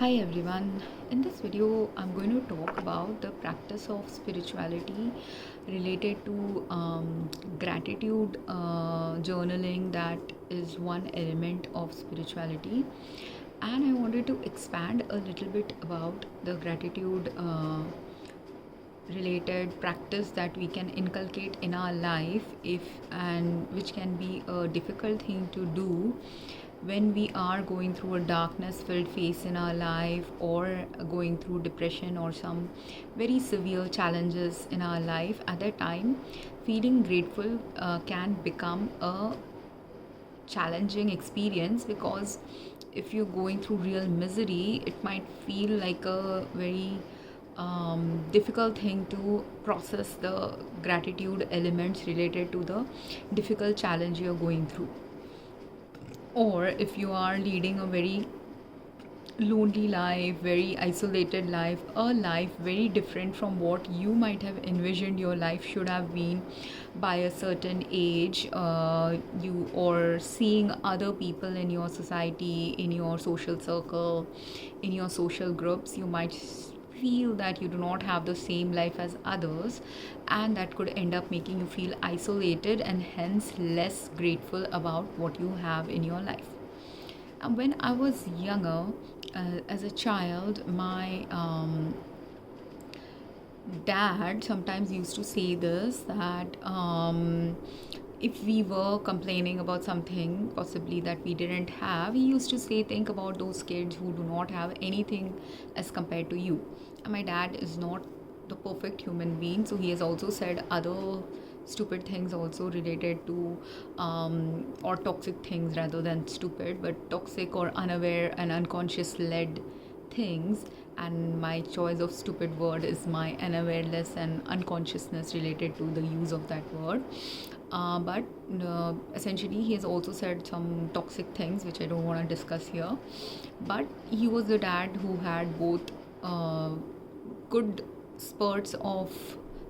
Hi everyone. In this video, I'm going to talk about the practice of spirituality related to gratitude journaling, that is one element of spirituality. And I wanted to expand a little bit about the gratitude related practice that we can inculcate in our life, if and which can be a difficult thing to do when we are going through a darkness filled phase in our life, or going through depression or some very severe challenges in our life. At that time, feeling grateful can become a challenging experience, because if you're going through real misery, it might feel like a very difficult thing to process the gratitude elements related to the difficult challenge you're going through. Or if you are leading a very lonely life, very isolated life, a life very different from what you might have envisioned your life should have been by a certain age, you or seeing other people in your society, in your social circle, in your social groups, you might feel that you do not have the same life as others, and that could end up making you feel isolated and hence less grateful about what you have in your life. And when I was younger, as a child, my dad sometimes used to say this, that if we were complaining about something possibly that we didn't have, he used to say, think about those kids who do not have anything as compared to you. And my dad is not the perfect human being, so he has also said other stupid things also related to or toxic things rather than stupid, but toxic or unaware and unconscious led things. And my choice of stupid word is my unawareness and unconsciousness related to the use of that word. But essentially, he has also said some toxic things which I don't want to discuss here. But he was the dad who had both good spurts of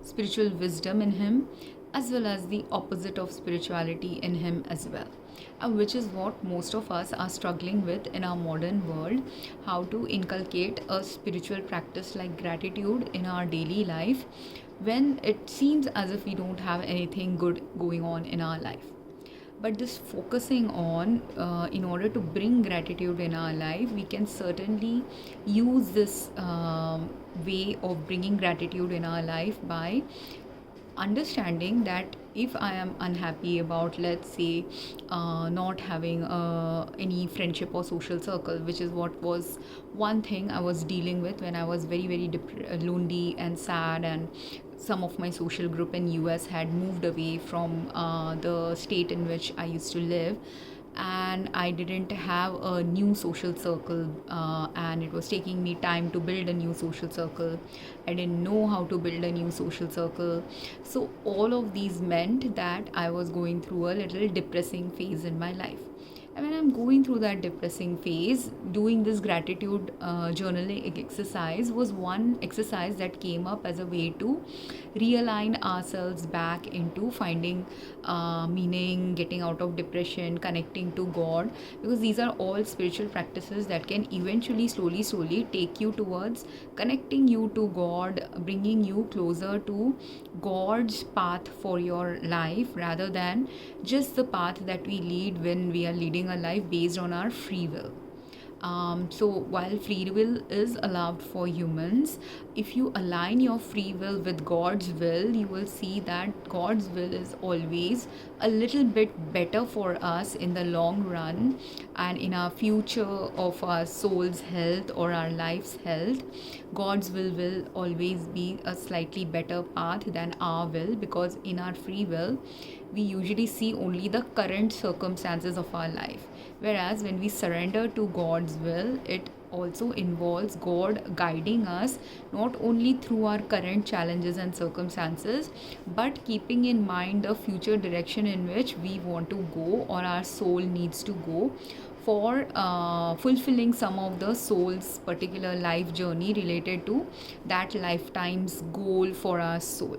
spiritual wisdom in him, as well as the opposite of spirituality in him as well, which is what most of us are struggling with in our modern world. How to inculcate a spiritual practice like gratitude in our daily life when it seems as if we don't have anything good going on in our life. But this focusing on, in order to bring gratitude in our life, we can certainly use this way of bringing gratitude in our life by understanding that if I am unhappy about, let's say, not having any friendship or social circle, which is what was one thing I was dealing with when I was very, very lonely and sad, and some of my social group in US had moved away from the state in which I used to live, and I didn't have a new social circle, and it was taking me time to build a new social circle. I didn't know how to build a new social circle. So all of these meant that I was going through a little depressing phase in my life. And when I'm going through that depressing phase, doing this gratitude journaling exercise was one exercise that came up as a way to realign ourselves back into finding meaning, getting out of depression, connecting to God, because these are all spiritual practices that can eventually, slowly take you towards connecting you to God, bringing you closer to God's path for your life, rather than just the path that we lead when we are leading a life based on our free will. So while free will is allowed for humans, if you align your free will with God's will, you will see that God's will is always a little bit better for us in the long run, and in our future of our soul's health or our life's health. God's will always be a slightly better path than our will, because in our free will, we usually see only the current circumstances of our life. Whereas when we surrender to God's will, it also involves God guiding us not only through our current challenges and circumstances, but keeping in mind the future direction in which we want to go, or our soul needs to go, for fulfilling some of the soul's particular life journey related to that lifetime's goal for our soul.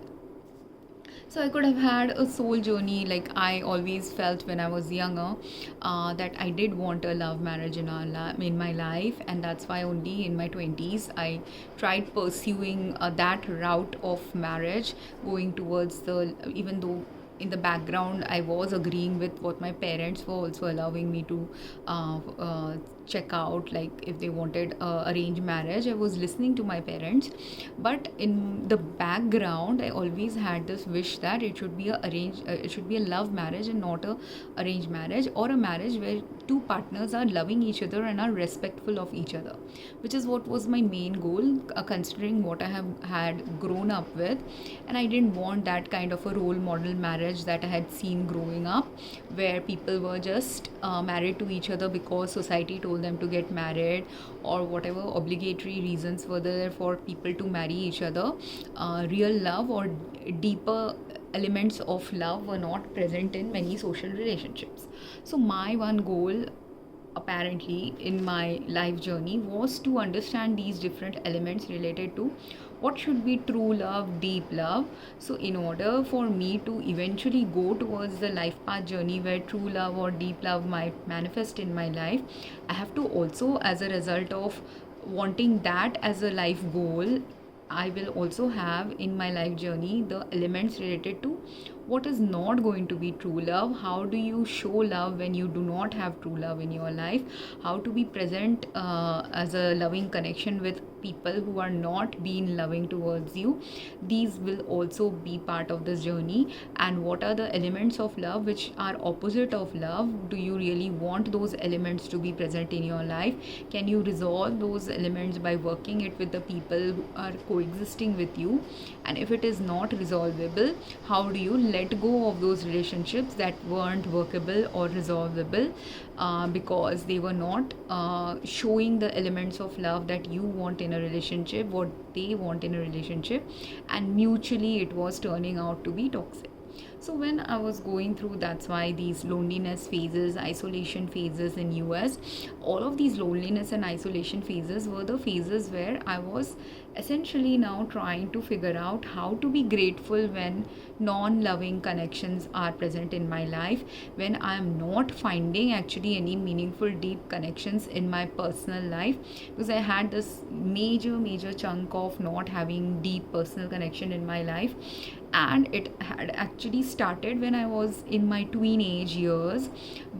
So I could have had a soul journey. Like I always felt when I was younger, that I did want a love marriage in my life, and that's why only in my 20s I tried pursuing that route of marriage, going towards the, even though in the background I was agreeing with what my parents were also allowing me to check out, like if they wanted arranged marriage, I was listening to my parents. But in the background I always had this wish that it should be a love marriage and not a arranged marriage, or a marriage where two partners are loving each other and are respectful of each other, which is what was my main goal, considering what I have had grown up with. And I didn't want that kind of a role model marriage that I had seen growing up, where people were just married to each other because society told them to get married, or whatever obligatory reasons were there for people to marry each other. Real love or deeper elements of love were not present in many social relationships. So my one goal apparently in my life journey was to understand these different elements related to what should be true love, deep love. So in order for me to eventually go towards the life path journey where true love or deep love might manifest in my life, I have to also, as a result of wanting that as a life goal, I will also have in my life journey the elements related to what is not going to be true love, how do you show love when you do not have true love in your life, how to be present as a loving connection with people who are not being loving towards you. These will also be part of this journey. And what are the elements of love which are opposite of love? Do you really want those elements to be present in your life? Can you resolve those elements by working it with the people who are coexisting with you? And if it is not resolvable, how do you let go of those relationships that weren't workable or resolvable, because they were not showing the elements of love that you want in a relationship, what they want in a relationship, and mutually it was turning out to be toxic. So when I was going through, that's why these loneliness phases, isolation phases in US, all of these loneliness and isolation phases were the phases where I was essentially now trying to figure out how to be grateful when non-loving connections are present in my life, when I am not finding actually any meaningful deep connections in my personal life, because I had this major chunk of not having deep personal connection in my life. And it had actually started when I was in my teenage years,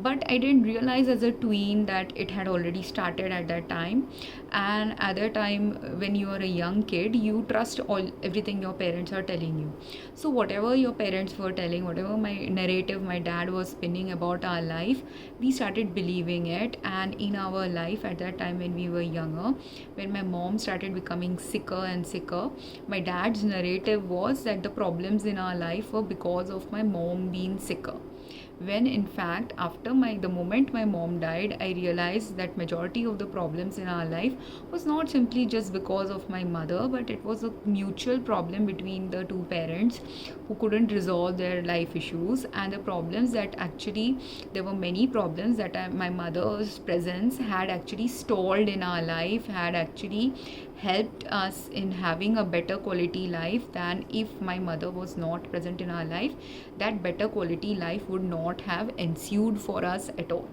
but I didn't realize as a tween that it had already started at that time. And at that time, when you are a young kid, you trust everything your parents are telling you. So whatever your parents were telling, whatever my narrative my dad was spinning about our life, we started believing it. And in our life at that time, when we were younger, when my mom started becoming sicker and sicker, my dad's narrative was that the problems in our life were because of my mom being sicker, when in fact after the moment my mom died, I realized that majority of the problems in our life was not simply just because of my mother, but it was a mutual problem between the two parents who couldn't resolve their life issues. And the problems that actually, there were many problems that my mother's presence had actually stalled in our life, had actually helped us in having a better quality life than if my mother was not present in our life. That better quality life would not have ensued for us at all.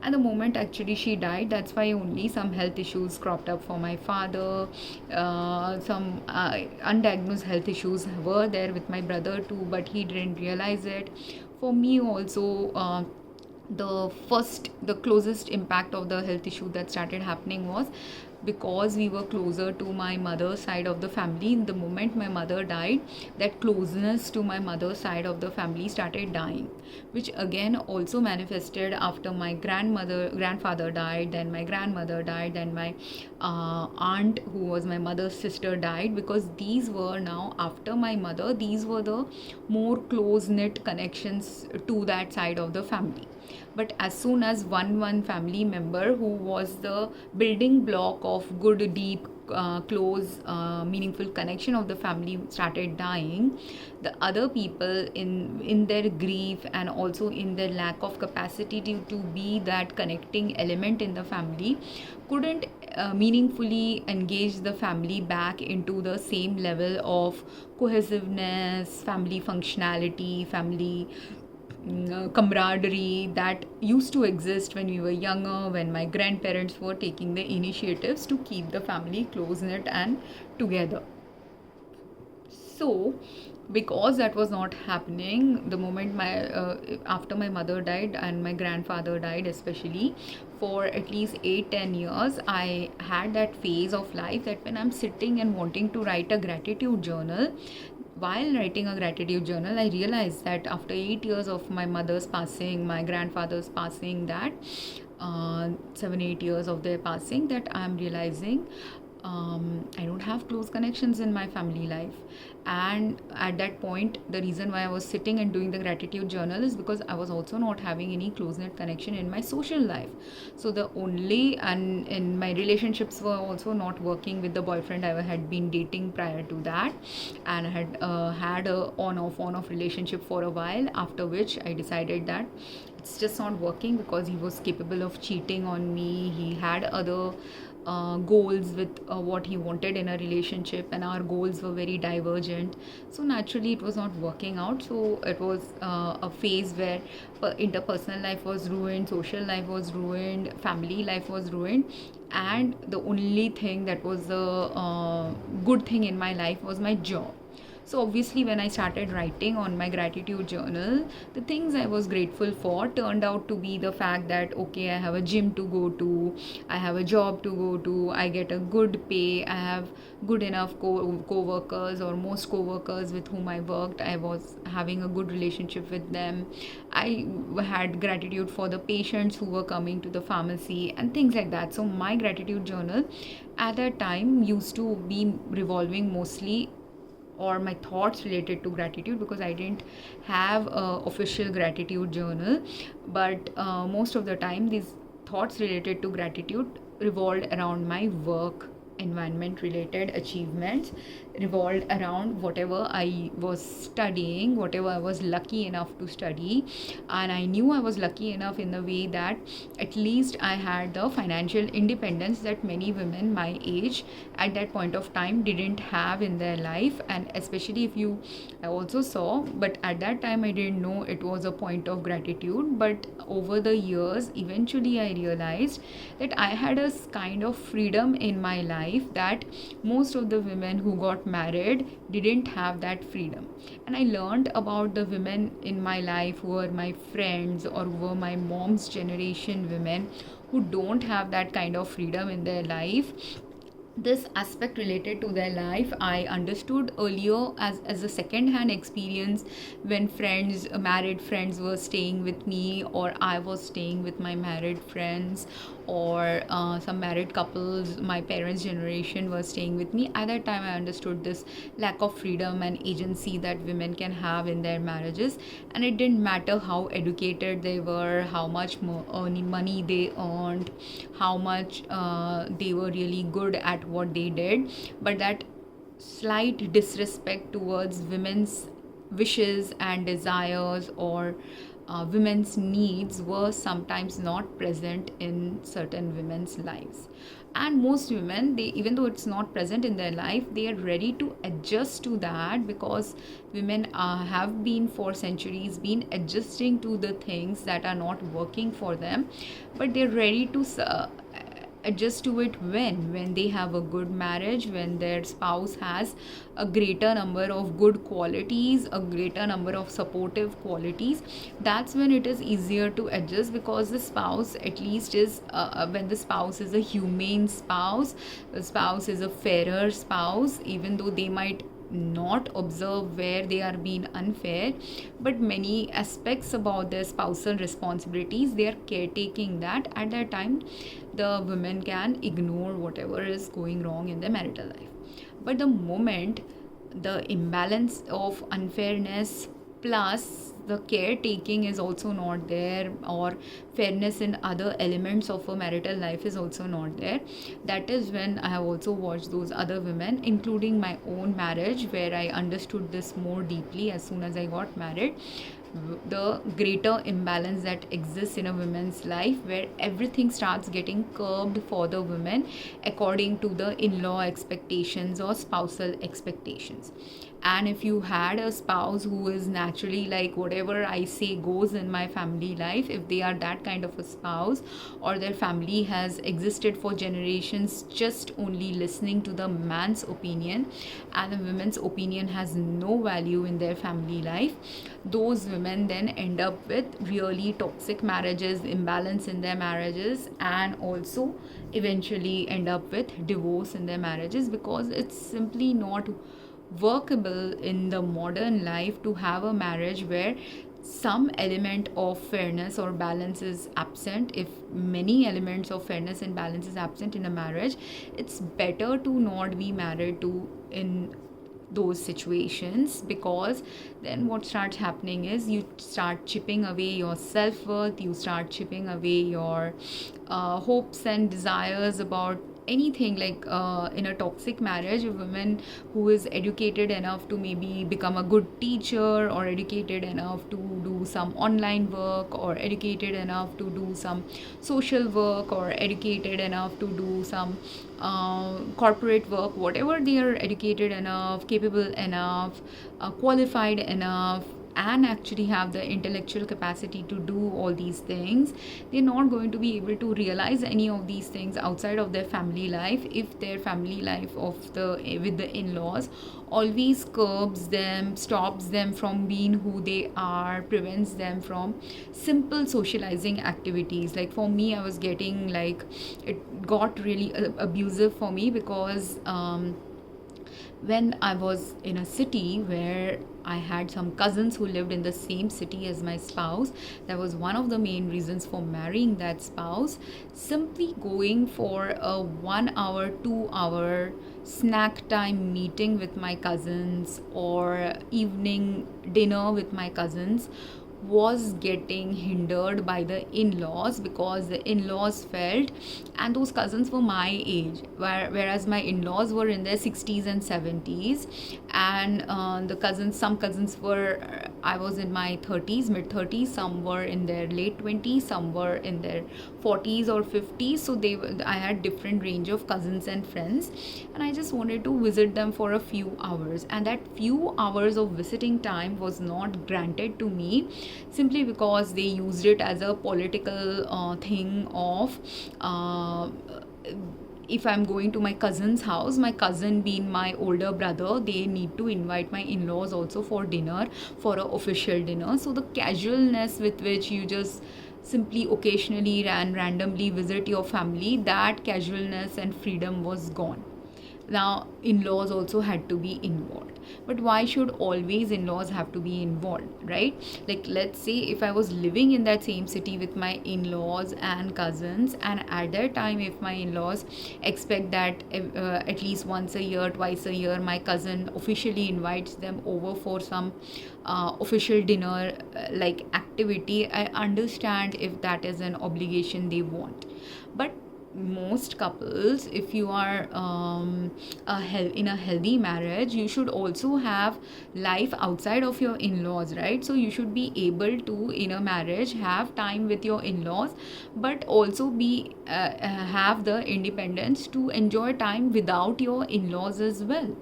And the moment actually she died, that's why only some health issues cropped up for my father. Some undiagnosed health issues were there with my brother too, but he didn't realize it. For me also, the closest impact of the health issue that started happening was because we were closer to my mother's side of the family. In the moment my mother died, that closeness to my mother's side of the family started dying, which again also manifested after my grandfather died, then my grandmother died, then my aunt, who was my mother's sister, died. Because these were now, after my mother, these were the more close knit connections to that side of the family. But as soon as one family member, who was the building block of good, deep, close, meaningful connection of the family, started dying, the other people in their grief and also in their lack of capacity to be that connecting element in the family couldn't meaningfully engage the family back into the same level of cohesiveness, family functionality, family camaraderie that used to exist when we were younger, when my grandparents were taking the initiatives to keep the family close knit and together. So because that was not happening, the moment my after my mother died and my grandfather died, especially, for at least 8-10 years, I had that phase of life that when I'm sitting and wanting to write a gratitude journal, while writing a gratitude journal, I realized that after 8 years of my mother's passing, my grandfather's passing, that 7-8 years of their passing, that I'm realizing I don't have close connections in my family life. And at that point, the reason why I was sitting and doing the gratitude journal is because I was also not having any close knit connection in my social life. So the only, and in my relationships were also not working with the boyfriend I had been dating prior to that, and I had had a on off relationship for a while, after which I decided that it's just not working because he was capable of cheating on me. He had other goals with what he wanted in a relationship, and our goals were very divergent. So naturally, it was not working out. So it was a phase where interpersonal life was ruined, social life was ruined, family life was ruined, and the only thing that was the good thing in my life was my job. So obviously, when I started writing on my gratitude journal, the things I was grateful for turned out to be the fact that okay, I have a gym to go to, I have a job to go to, I get a good pay, I have good enough co-workers, or most co-workers with whom I worked, I was having a good relationship with them. I had gratitude for the patients who were coming to the pharmacy and things like that. So my gratitude journal at that time used to be revolving mostly, or my thoughts related to gratitude, because I didn't have a official gratitude journal. But most of the time, these thoughts related to gratitude revolved around my work environment related achievements, revolved around whatever I was studying, whatever I was lucky enough to study. And I knew I was lucky enough in the way that at least I had the financial independence that many women my age at that point of time didn't have in their life. And especially if you, I also saw, but at that time I didn't know it was a point of gratitude. But over the years, eventually I realized that I had a kind of freedom in my life that most of the women who got married didn't have that freedom. And I learned about the women in my life who were my friends or who were my mom's generation women who don't have that kind of freedom in their life. This aspect related to their life I understood earlier as a second hand experience, when friends, married friends, were staying with me, or I was staying with my married friends, or some married couples, my parents' generation, were staying with me. At that time I understood this lack of freedom and agency that women can have in their marriages. And it didn't matter how educated they were, how much money they earned, how much they were really good at what they did, but that slight disrespect towards women's wishes and desires, or women's needs, were sometimes not present in certain women's lives. And most women, they, even though it's not present in their life, they are ready to adjust to that, because women have been for centuries been adjusting to the things that are not working for them. But they're ready to adjust to it when they have a good marriage, when their spouse has a greater number of good qualities, a greater number of supportive qualities. That's when it is easier to adjust, because the spouse at least is when the spouse is a humane spouse, the spouse is a fairer spouse, even though they might not observe where they are being unfair, but many aspects about their spousal responsibilities, they are caretaking that. At that time, the women can ignore whatever is going wrong in their marital life. But the moment the imbalance of unfairness plus the caretaking is also not there, or fairness in other elements of a marital life is also not there, that is when I have also watched those other women, including my own marriage, where I understood this more deeply as soon as I got married. the greater imbalance that exists in a woman's life, where everything starts getting curbed for the women according to the in-law expectations or spousal expectations. And if you had a spouse who is naturally like whatever I say goes in my family life, if they are that kind of a spouse, or their family has existed for generations just only listening to the man's opinion, and the women's opinion has no value in their family life, those women then end up with really toxic marriages, imbalance in their marriages, and also eventually end up with divorce in their marriages, because it's simply not workable in the modern life to have a marriage where some element of fairness or balance is absent. If many elements of fairness and balance is absent in a marriage, it's better to not be married to in those situations, because then what starts happening is you start chipping away your self-worth, you start chipping away your hopes and desires about anything. Like in a toxic marriage, a woman who is educated enough to maybe become a good teacher, or educated enough to do some online work, or educated enough to do some social work, or educated enough to do some corporate work, whatever they are educated enough, capable enough, qualified enough, and actually have the intellectual capacity to do all these things, they're not going to be able to realize any of these things outside of their family life, if their family life of the with the in-laws always curbs them, stops them from being who they are, prevents them from simple socializing activities. Like for me, I was getting like, it got really abusive for me, because when I was in a city where I had some cousins who lived in the same city as my spouse, that was one of the main reasons for marrying that spouse. Simply going for a 1 hour, 2 hour snack time meeting with my cousins, or evening dinner with my cousins, was getting hindered by the in-laws, because the in-laws felt, and those cousins were my age, whereas my in-laws were in their 60s and 70s, and some cousins were, I was in my 30s, mid 30s, some were in their late 20s, some were in their 40s or 50s. So I had different range of cousins and friends, and I just wanted to visit them for a few hours, and that few hours of visiting time was not granted to me, simply because they used it as a political thing of if I'm going to my cousin's house, my cousin being my older brother, they need to invite my in-laws also for dinner, for an official dinner. So the casualness with which you just simply occasionally and randomly visit your family, that casualness and freedom was gone. Now in-laws also had to be involved, but why should always in-laws have to be involved, right? Like let's say if I was living in that same city with my in-laws and cousins, and at that time if my in-laws expect that at least once a year, twice a year, my cousin officially invites them over for some official dinner like activity, I understand if that is an obligation they want. But most couples, if you are in a healthy marriage, you should also have life outside of your in-laws, right? So you should be able to, in a marriage, have time with your in-laws, but also be have the independence to enjoy time without your in-laws as well.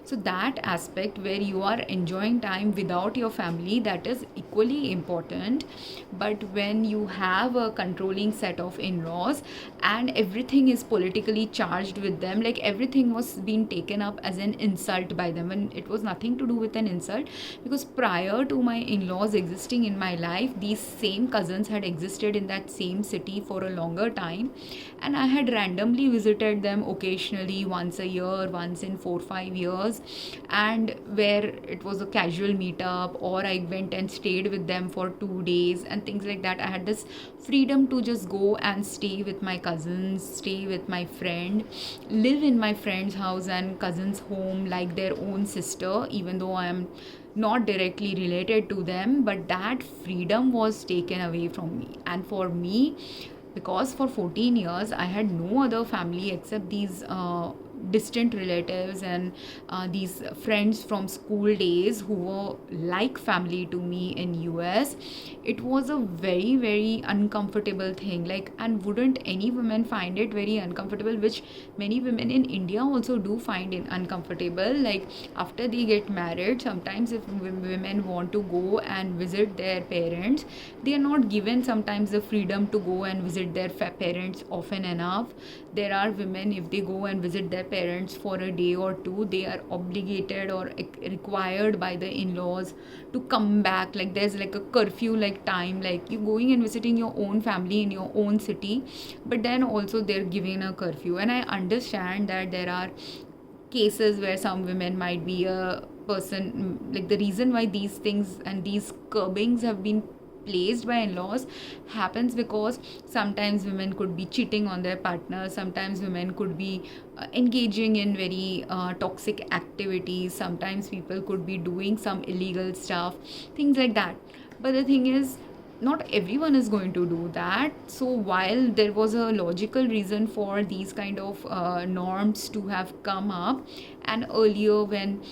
So that aspect where you are enjoying time without your family, that is equally important. But when you have a controlling set of in-laws and everything is politically charged with them, like everything was being taken up as an insult by them, and it was nothing to do with an insult, because prior to my in-laws existing in my life, these same cousins had existed in that same city for a longer time, and I had randomly visited them occasionally, once a year, once in 4-5 years, and where it was a casual meetup, or I went and stayed with them for 2 days and things like that. I had this freedom to just go and stay with my cousins, stay with my friend, live in my friend's house and cousin's home like their own sister, even though I am not directly related to them. But that freedom was taken away from me. And for me, because for 14 years I had no other family except these distant relatives and these friends from school days who were like family to me in US, it was a very very uncomfortable thing. Like, and wouldn't any woman find it very uncomfortable, which many women in India also do find it uncomfortable. Like, after they get married, sometimes if women want to go and visit their parents, they are not given sometimes the freedom to go and visit their parents often enough. There are women, if they go and visit their parents for a day or two, they are obligated or required by the in-laws to come back. Like, there's like a curfew like time, like you going and visiting your own family in your own city, but then also they're giving a curfew. And I understand that there are cases where some women might be a person, like the reason why these things and these curbings have been placed by in-laws happens because sometimes women could be cheating on their partner, sometimes women could be engaging in very toxic activities, sometimes people could be doing some illegal stuff, things like that. But the thing is, not everyone is going to do that. So while there was a logical reason for these kind of norms to have come up, and earlier when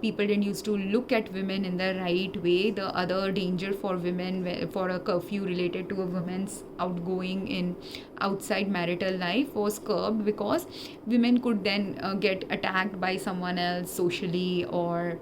people didn't used to look at women in the right way, the other danger for women for a curfew related to a woman's outgoing in outside marital life was curbed, because women could then get attacked by someone else socially, or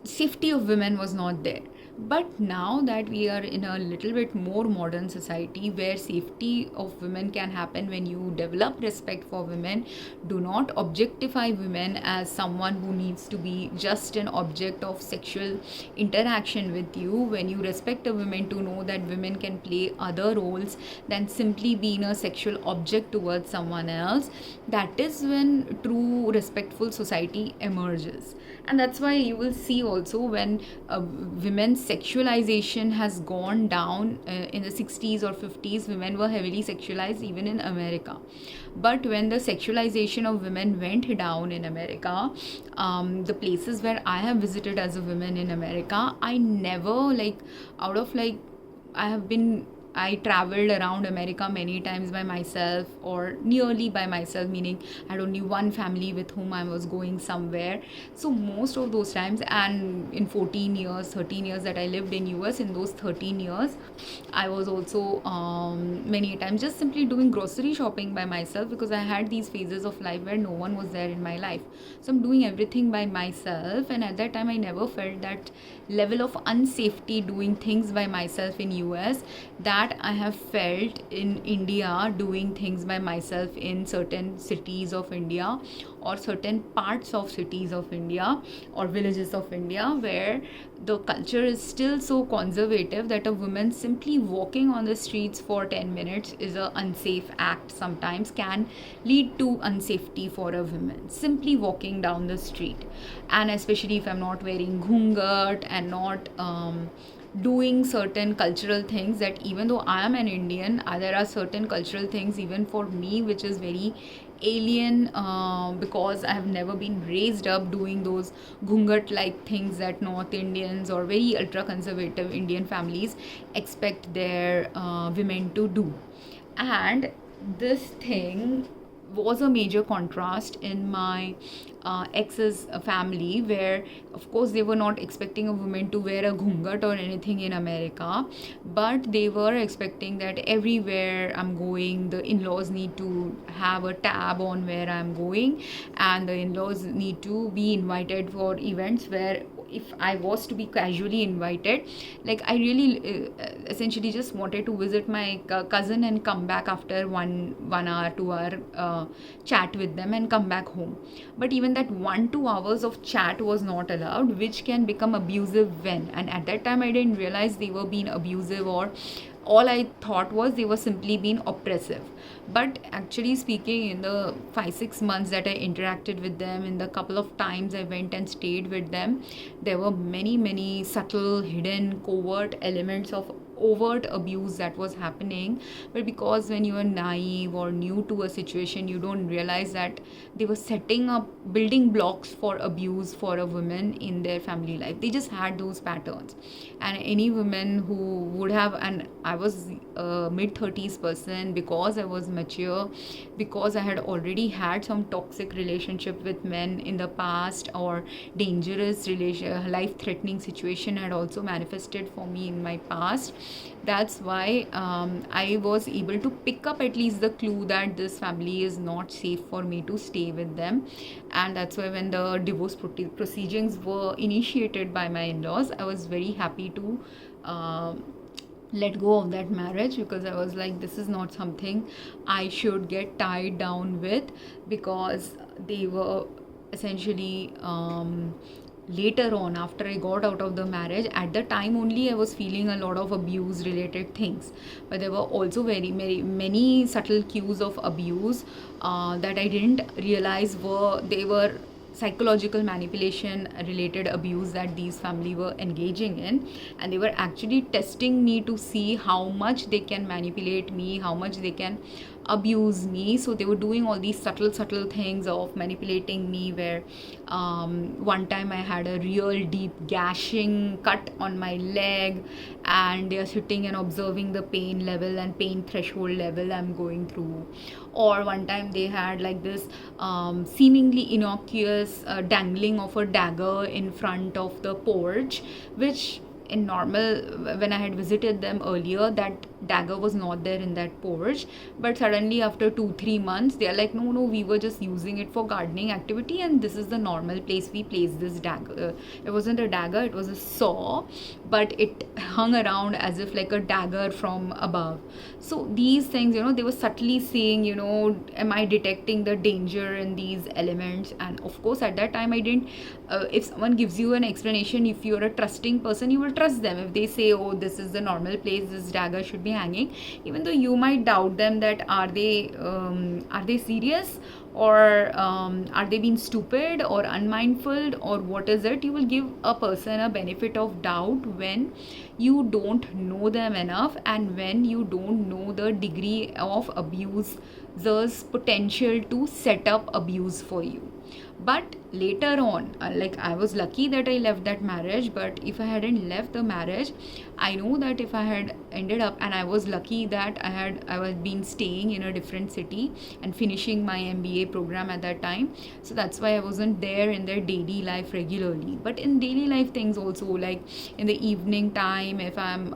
safety of women was not there. But now that we are in a little bit more modern society where safety of women can happen when you develop respect for women, do not objectify women as someone who needs to be just an object of sexual interaction with you. When you respect a woman to know that women can play other roles than simply being a sexual object towards someone else, that is when true respectful society emerges. And that's why you will see also when women's sexualization has gone down in the 60s or 50s, women were heavily sexualized even in America. But when the sexualization of women went down in America, the places where I have visited as a woman in America, I never, like, out of like, I traveled around America many times by myself, or nearly by myself, meaning I had only one family with whom I was going somewhere. So most of those times, and in 14 years, 13 years that I lived in US, in those 13 years, I was also many times just simply doing grocery shopping by myself, because I had these phases of life where no one was there in my life. So I'm doing everything by myself, and at that time I never felt that level of unsafety doing things by myself in US that I have felt in India doing things by myself in certain cities of India, or certain parts of cities of India, or villages of India, where the culture is still so conservative that a woman simply walking on the streets for 10 minutes is an unsafe act, sometimes can lead to unsafety for a woman, simply walking down the street. And especially if I'm not wearing ghungat and not doing certain cultural things, that even though I am an Indian, there are certain cultural things even for me which is very alien, because I have never been raised up doing those ghungat like things that North Indians or very ultra conservative Indian families expect their women to do. And this thing was a major contrast in my ex's family, where of course they were not expecting a woman to wear a ghungat or anything in America, but they were expecting that everywhere I'm going, the in-laws need to have a tab on where I'm going, and the in-laws need to be invited for events where if I was to be casually invited, like I really essentially just wanted to visit my cousin and come back after 1 hour 2 hour chat with them and come back home. But even that 1-2 hours of chat was not allowed, which can become abusive when, and at that time I didn't realize they were being abusive, or all I thought was they were simply being oppressive. But actually speaking, in the 5-6 months that I interacted with them, in the couple of times I went and stayed with them, there were many subtle hidden covert elements of overt abuse that was happening, but because when you are naive or new to a situation, you don't realize that they were setting up building blocks for abuse for a woman in their family life. They just had those patterns, and any woman who would have, and I was a mid 30s person, because I was mature, because I had already had some toxic relationship with men in the past, or dangerous relation life threatening situation had also manifested for me in my past. That's why I was able to pick up at least the clue that this family is not safe for me to stay with them. And that's why when the divorce proceedings were initiated by my in-laws, I was very happy to let go of that marriage, because I was like, this is not something I should get tied down with, because they were essentially later on, after I got out of the marriage, at the time only I was feeling a lot of abuse related things, but there were also very many subtle cues of abuse that I didn't realize they were psychological manipulation related abuse that these family were engaging in, and they were actually testing me to see how much they can manipulate me, how much they can abuse me. So they were doing all these subtle things of manipulating me, where one time I had a real deep gashing cut on my leg, and they are sitting and observing the pain level and pain threshold level I'm going through. Or one time they had like this seemingly innocuous dangling of a dagger in front of the porch, which in normal, when I had visited them earlier, that dagger was not there in that porch. But suddenly after 2-3 months, they are like, no, we were just using it for gardening activity, and this is the normal place we place this dagger. It wasn't a dagger, it was a saw, but it hung around as if like a dagger from above. So these things, they were subtly saying, am I detecting the danger in these elements? And of course at that time I didn't, if someone gives you an explanation, if you're a trusting person, you will trust them. If they say, oh, this is the normal place this dagger should be hanging, even though you might doubt them, that are they serious, or are they being stupid or unmindful, or what is it? You will give a person a benefit of doubt when you don't know them enough, and when you don't know the degree of abuser's potential to set up abuse for you. But later on, like, I was lucky that I left that marriage, but if I hadn't left the marriage, I know that if I had ended up, and I was lucky that I was been staying in a different city and finishing my MBA program at that time, so that's why I wasn't there in their daily life regularly. But in daily life things also, like in the evening time, if I'm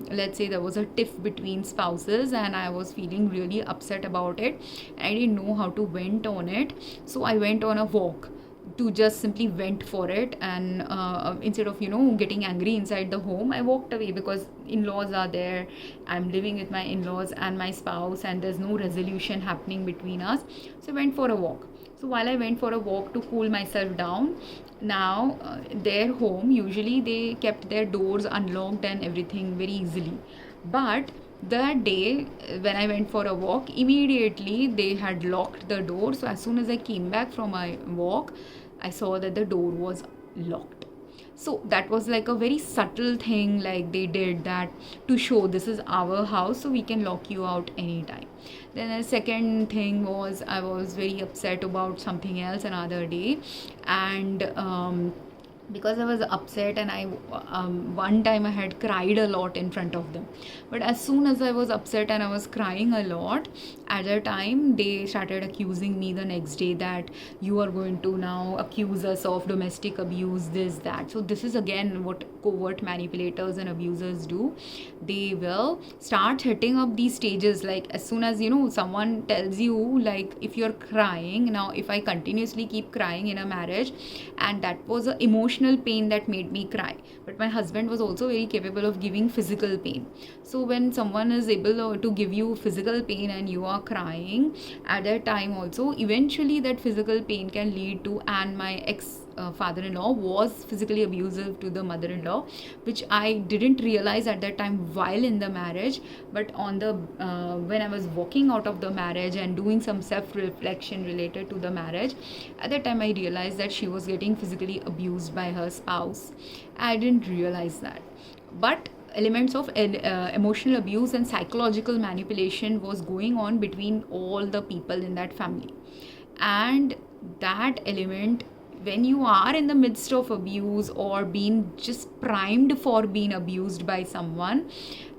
let's say there was a tiff between spouses and I was feeling really upset about it, I didn't know how to vent on it, so I went on a walk to just simply vent for it. And instead of getting angry inside the home, I walked away, because in-laws are there, I'm living with my in-laws and my spouse, and there's no resolution happening between us. So I went for a walk. So while I went for a walk to cool myself down, now their home, usually they kept their doors unlocked and everything very easily, but that day when I went for a walk, immediately they had locked the door. So as soon as I came back from my walk, I saw that the door was locked. So that was like a very subtle thing, like they did that to show this is our house, so we can lock you out anytime. Then the second thing was, I was very upset about something else another day, and because I was upset, and I one time I had cried a lot in front of them. But as soon as I was upset and I was crying a lot, at that time they started accusing me the next day that you are going to now accuse us of domestic abuse, this, that. So this is again what covert manipulators and abusers do. They will start setting up these stages, like as soon as someone tells you, like, if you're crying now, if I continuously keep crying in a marriage, and that was an emotional pain that made me cry, but my husband was also very capable of giving physical pain. So when someone is able to give you physical pain and you are crying at that time also, eventually that physical pain can lead to, and my ex father-in-law was physically abusive to the mother-in-law, which I didn't realize at that time while in the marriage. But on the when I was walking out of the marriage and doing some self-reflection related to the marriage, at that time I realized that she was getting physically abused by her spouse. I didn't realize that. But elements of emotional abuse and psychological manipulation was going on between all the people in that family. And that element, when you are in the midst of abuse or being just primed for being abused by someone,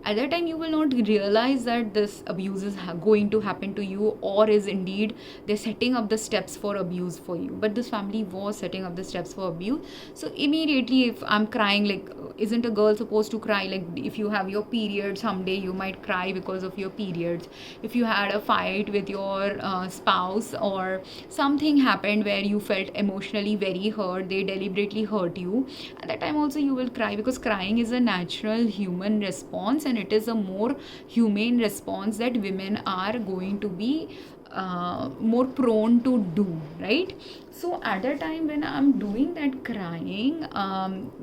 at that time you will not realize that this abuse is going to happen to you, or is indeed they're setting up the steps for abuse for you. But this family was setting up the steps for abuse. So immediately, if I'm crying, like, isn't a girl supposed to cry? Like, if you have your period someday, you might cry because of your periods. If you had a fight with your spouse, or something happened where you felt emotionally very hurt, they deliberately hurt you, at that time also you will cry, because crying is a natural human response, and it is a more humane response that women are going to be more prone to do, right? So at that time when I'm doing that crying,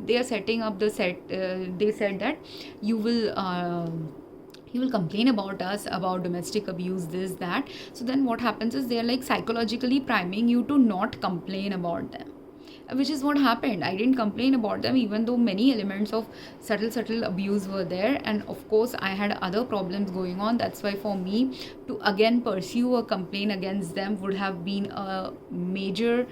they are setting up the set. They said that you will complain about us, about domestic abuse, this, that. So then what happens is, they are like psychologically priming you to not complain about them, which is what happened. I didn't complain about them, even though many elements of subtle abuse were there. And of course I had other problems going on. That's why for me to again pursue a complaint against them would have been a major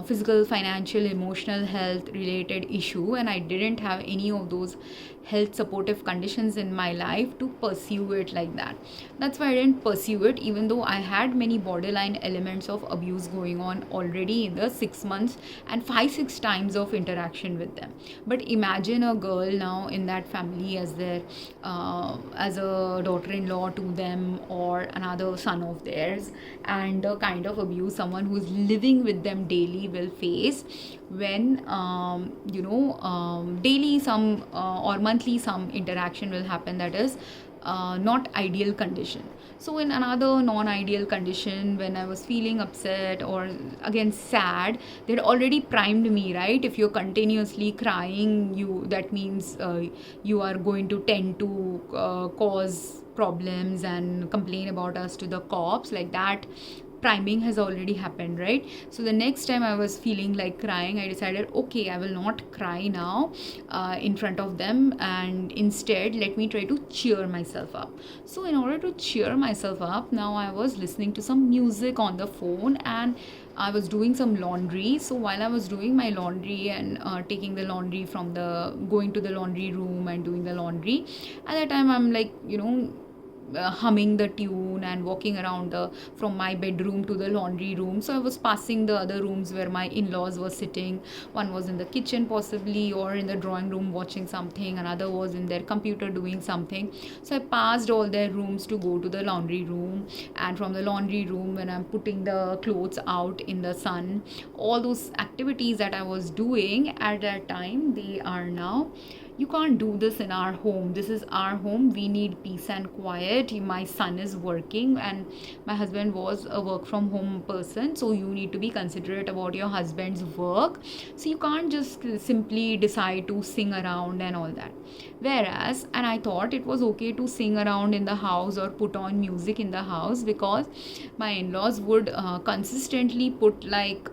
physical, financial, emotional, health related issue, and I didn't have any of those health supportive conditions in my life to pursue it like that. That's why I didn't pursue it, even though I had many borderline elements of abuse going on already in the 6 months and 5-6 times of interaction with them. But imagine a girl now in that family as their as a daughter-in-law to them, or another son of theirs, and the kind of abuse someone who's living with them daily will face when daily some or monthly some interaction will happen that is not ideal condition. So in another non-ideal condition, when I was feeling upset or again sad, they'd already primed me, right? If you're continuously crying, that means you are going to tend to cause problems and complain about us to the cops, like that. Priming has already happened, right? So the next time I was feeling like crying, I decided, okay, I will not cry now in front of them, and instead let me try to cheer myself up. So in order to cheer myself up, now I was listening to some music on the phone, and I was doing some laundry. So while I was doing my laundry and taking the laundry from going to the laundry room and doing the laundry, at that time I'm like, humming the tune and walking around from my bedroom to the laundry room. So I was passing the other rooms where my in-laws were sitting. One was in the kitchen possibly, or in the drawing room watching something. Another was in their computer doing something. So I passed all their rooms to go to the laundry room. And from the laundry room, when I'm putting the clothes out in the sun, all those activities that I was doing at that time, they are now, you can't do this in our home. This is our home. We need peace and quiet. My son is working, and my husband was a work from home person. So you need to be considerate about your husband's work. So you can't just simply decide to sing around and all that. Whereas, and I thought it was okay to sing around in the house or put on music in the house, because my in-laws would consistently put like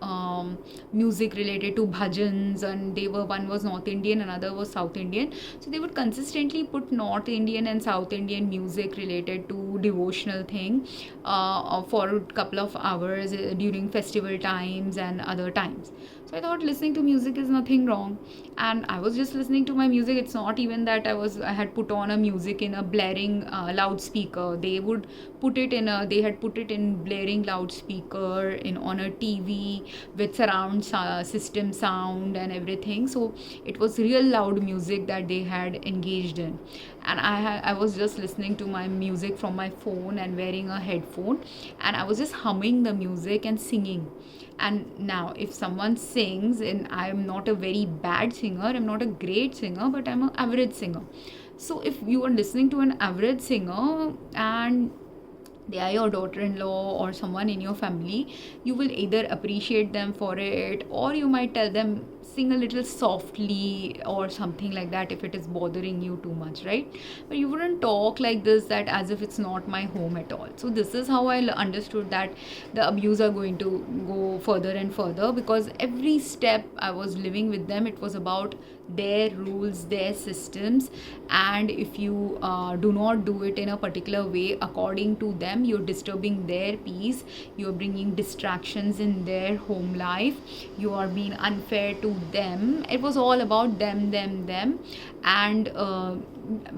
music related to bhajans, and one was North Indian, another was South Indian. So they would consistently put North Indian and South Indian music related to devotional thing for a couple of hours during festival times and other times. So I thought listening to music is nothing wrong, and I was just listening to my music. It's not even that I had put on a music in a blaring loudspeaker. They had put it in blaring loudspeaker on a TV with surround system sound and everything. So it was real loud music that they had engaged in, and I was just listening to my music from my phone and wearing a headphone, and I was just humming the music and singing. And now if someone sings, and I am not a very bad singer, I'm not a great singer, but I'm an average singer. So if you are listening to an average singer and they are your daughter-in-law or someone in your family, you will either appreciate them for it, or you might tell them sing a little softly or something like that if it is bothering you too much, right? But you wouldn't talk like this, that as if it's not my home at all. So this is how I understood that the abuse are going to go further and further, because every step I was living with them, it was about their rules, their systems, and if you do not do it in a particular way according to them, you're disturbing their peace, you're bringing distractions in their home life, you are being unfair to them. It was all about them, and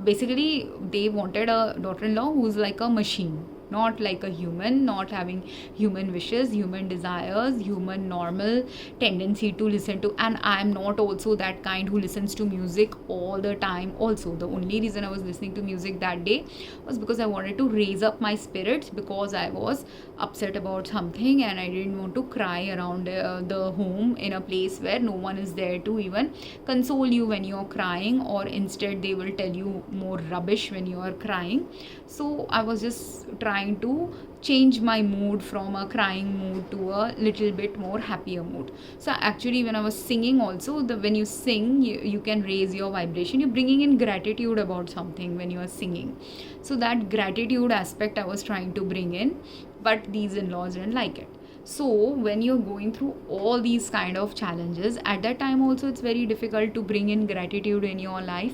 basically they wanted a daughter-in-law who's like a machine, not like a human, not having human wishes, human desires, human normal tendency to listen to. And I am not also that kind who listens to music all the time. Also, the only reason I was listening to music that day was because I wanted to raise up my spirits, because I was upset about something and I didn't want to cry around the home in a place where no one is there to even console you when you're crying, or instead they will tell you more rubbish when you are crying. So I was just trying to change my mood from a crying mood to a little bit more happier mood. So actually when I was singing also, when you sing, you can raise your vibration, you're bringing in gratitude about something when you are singing. So that gratitude aspect I was trying to bring in, but these in-laws didn't like it. So when you're going through all these kind of challenges, at that time also it's very difficult to bring in gratitude in your life.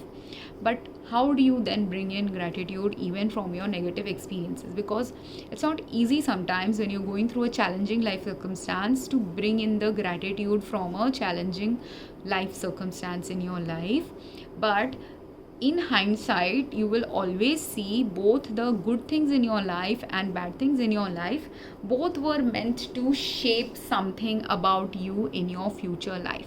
But how do you then bring in gratitude even from your negative experiences? Because it's not easy sometimes when you're going through a challenging life circumstance to bring in the gratitude from a challenging life circumstance in your life. But in hindsight, you will always see both the good things in your life and bad things in your life. Both were meant to shape something about you in your future life.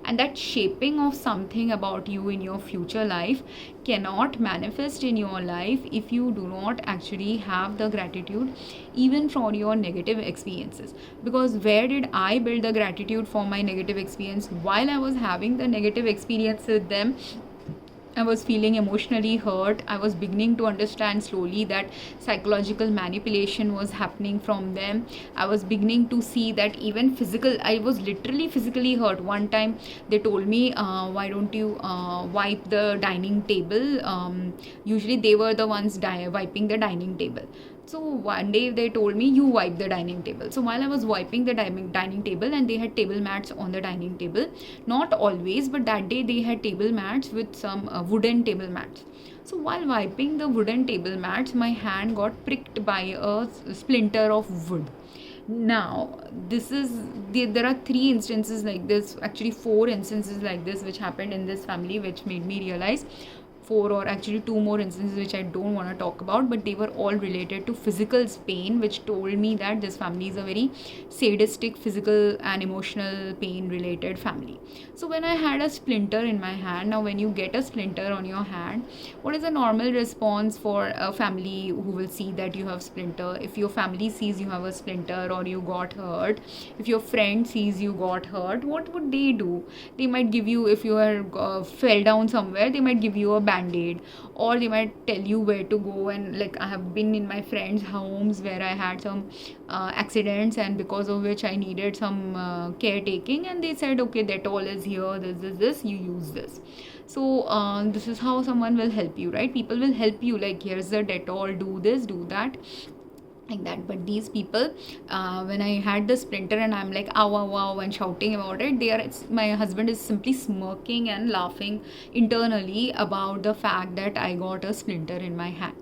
And that shaping of something about you in your future life cannot manifest in your life if you do not actually have the gratitude even for your negative experiences. Because where did I build the gratitude for my negative experience? While I was having the negative experience with them, I was feeling emotionally hurt. I was beginning to understand slowly that psychological manipulation was happening from them. I was beginning to see that even I was literally physically hurt. One time they told me, why don't you wipe the dining table? Usually they were the ones wiping the dining table. So one day they told me, you wipe the dining table. So while I was wiping the dining table, and they had table mats on the dining table, not always, but that day they had table mats with some wooden table mats. So while wiping the wooden table mats, my hand got pricked by a splinter of wood. Now there are 3 instances like this, actually 4 instances like this, which happened in this family, which made me realize 4, or actually 2 more instances which I don't want to talk about, but they were all related to physical pain, which told me that this family is a very sadistic physical and emotional pain related family. So when I had a splinter in my hand, now when you get a splinter on your hand, what is a normal response for a family who will see that you have splinter? If your family sees you have a splinter or you got hurt, if your friend sees you got hurt, what would they do? They might give you, if you are fell down somewhere, they might give you a band-aid, or they might tell you where to go. And like, I have been in my friends' homes where I had some accidents, and because of which I needed some caretaking, and they said, okay, Dettol is here, this, you use this. So this is how someone will help you, right? People will help you, like, here's the Dettol, do this, do that, like that. But these people, when I had the splinter and I'm like, ow, ow, ow, and shouting about it, my husband is simply smirking and laughing internally about the fact that I got a splinter in my hand.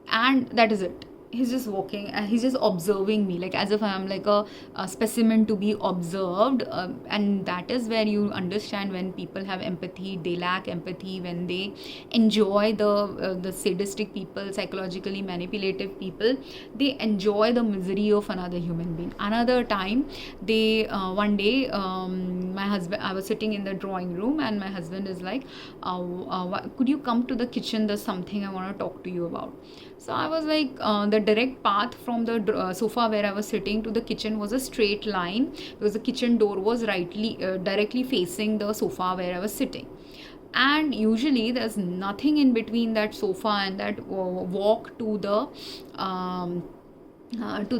And that is it. He's just walking and he's just observing me, like as if I'm like a specimen to be observed. And that is where you understand when people have empathy, they lack empathy. When they enjoy the sadistic people, psychologically manipulative people, they enjoy the misery of another human being. Another time, one day, I was sitting in the drawing room, and my husband is like, could you come to the kitchen, there's something I want to talk to you about. So I was like, the direct path from the sofa where I was sitting to the kitchen was a straight line, because the kitchen door was directly facing the sofa where I was sitting. And usually there's nothing in between that sofa and that walk to the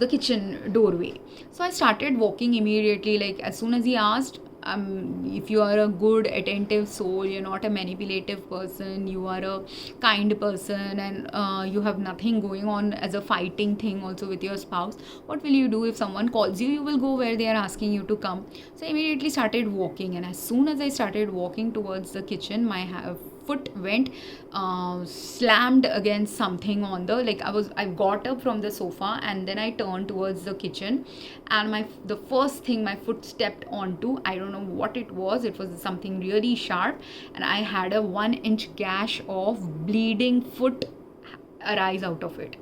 kitchen doorway. So I started walking immediately. Like, as soon as he asked, if you are a good attentive soul, you're not a manipulative person, you are a kind person, and you have nothing going on as a fighting thing also with your spouse, what will you do? If someone calls you, you will go where they are asking you to come. So I immediately started walking, and as soon as I started walking towards the kitchen, my foot went slammed against something on the, like, I got up from the sofa, and then I turned towards the kitchen, and the first thing my foot stepped onto, I don't know what it was something really sharp, and I had a 1-inch gash of bleeding foot arise out of it.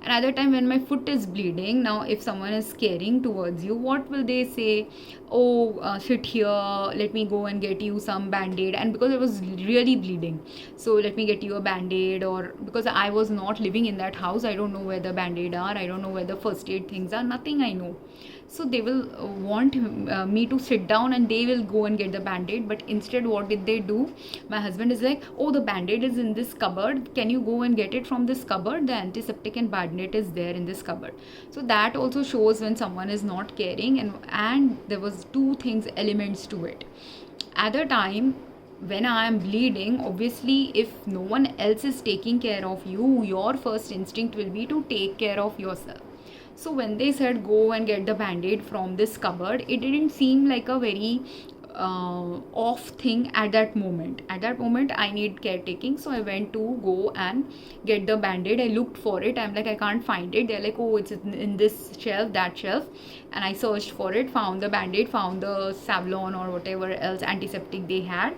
And at the time when my foot is bleeding, now if someone is caring towards you, what will they say? Oh, sit here, let me go and get you some band-aid. And because I was really bleeding, so let me get you a band-aid. Or because I was not living in that house, I don't know where the band-aid are, I don't know where the first aid things are, nothing I know. So they will want me to sit down, and they will go and get the band-aid. But instead, what did they do? My husband is like, oh, the band-aid is in this cupboard, can you go and get it from this cupboard? The antiseptic and band-aid is there in this cupboard. So that also shows when someone is not caring. And there was two things, elements to it. At the time when I am bleeding, obviously if no one else is taking care of you, your first instinct will be to take care of yourself. So when they said go and get the band-aid from this cupboard, it didn't seem like a very off thing at that moment. At that moment I need caretaking, so I went to go and get the band-aid. I looked for it, I'm like, I can't find it. They're like, oh, it's in this shelf, that shelf. And I searched for it, found the band-aid, found the Savlon or whatever else antiseptic they had,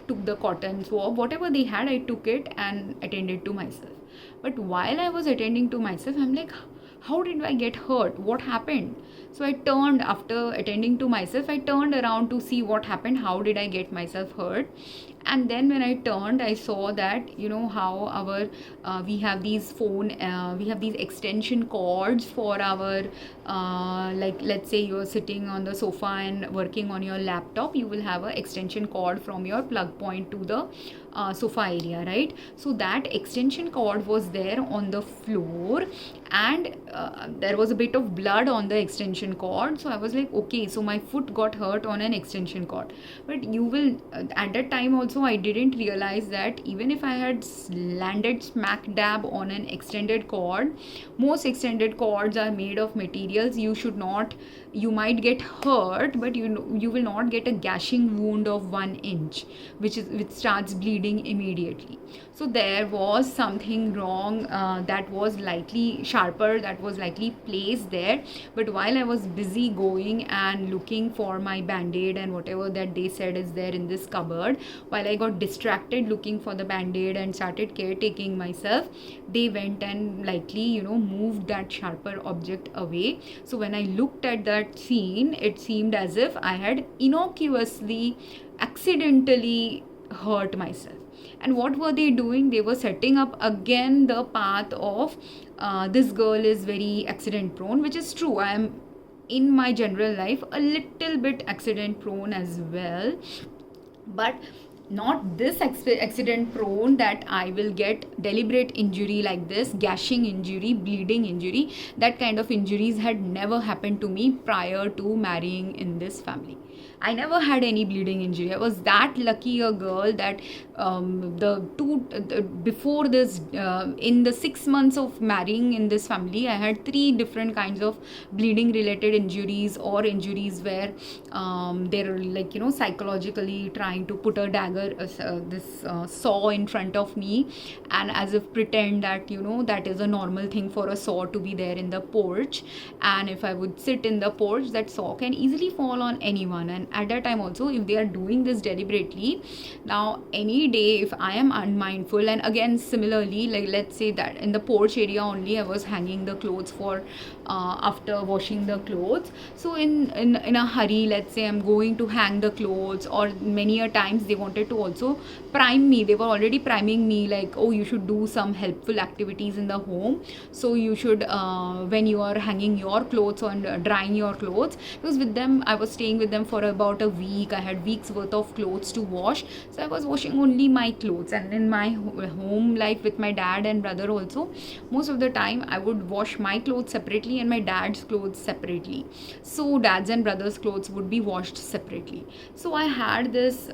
took the cotton swab, whatever they had, I took it and attended to myself. But while I was attending to myself, I'm like, how did I get hurt? What happened? So I turned, after attending to myself, I turned around to see what happened. How did I get myself hurt? And then when I turned, I saw that, you know how our we have these we have these extension cords for our like, let's say you're sitting on the sofa and working on your laptop, you will have a extension cord from your plug point to the sofa area, right? So that extension cord was there on the floor, and there was a bit of blood on the extension cord. So I was like, okay, so my foot got hurt on an extension cord. But you will at that time also, I didn't realize that even if I had landed smack dab on an extended cord, most extended cords are made of materials you might get hurt, but you will not get a gashing wound of 1 inch which starts bleeding immediately. So there was something wrong, that was likely sharper, that was likely placed there. But while I was busy going and looking for my band-aid and whatever that they said is there in this cupboard, while I got distracted looking for the band-aid and started caretaking myself, they went and likely moved that sharper object away. So when I looked at that scene, it seemed as if I had innocuously, accidentally hurt myself. And what were they doing? They were setting up again the path of this girl is very accident prone, which is true. I am in my general life a little bit accident prone as well, but not this accident prone that I will get deliberate injury like this, gashing injury, bleeding injury. That kind of injuries had never happened to me prior to marrying in this family. I never had any bleeding injury. I was that lucky a girl that before this, in the 6 months of marrying in this family, I had 3 different kinds of bleeding related injuries, or injuries where they're like, psychologically trying to put a dagger, this saw in front of me, and as if pretend that, that is a normal thing for a saw to be there in the porch. And if I would sit in the porch, that saw can easily fall on anyone. And at that time also, if they are doing this deliberately, now any day if I am unmindful, and again similarly, like let's say that in the porch area only I was hanging the clothes for after washing the clothes. So in a hurry, let's say I'm going to hang the clothes, or many a times they wanted wanted to also prime me. They were already priming me like, oh, you should do some helpful activities in the home. So you should, when you are hanging your clothes or drying your clothes, because with them I was staying with them for about a week. I had weeks worth of clothes to wash, so I was washing only my clothes. And in my home life with my dad and brother also, most of the time I would wash my clothes separately and my dad's clothes separately. So dad's and brother's clothes would be washed separately. So I had this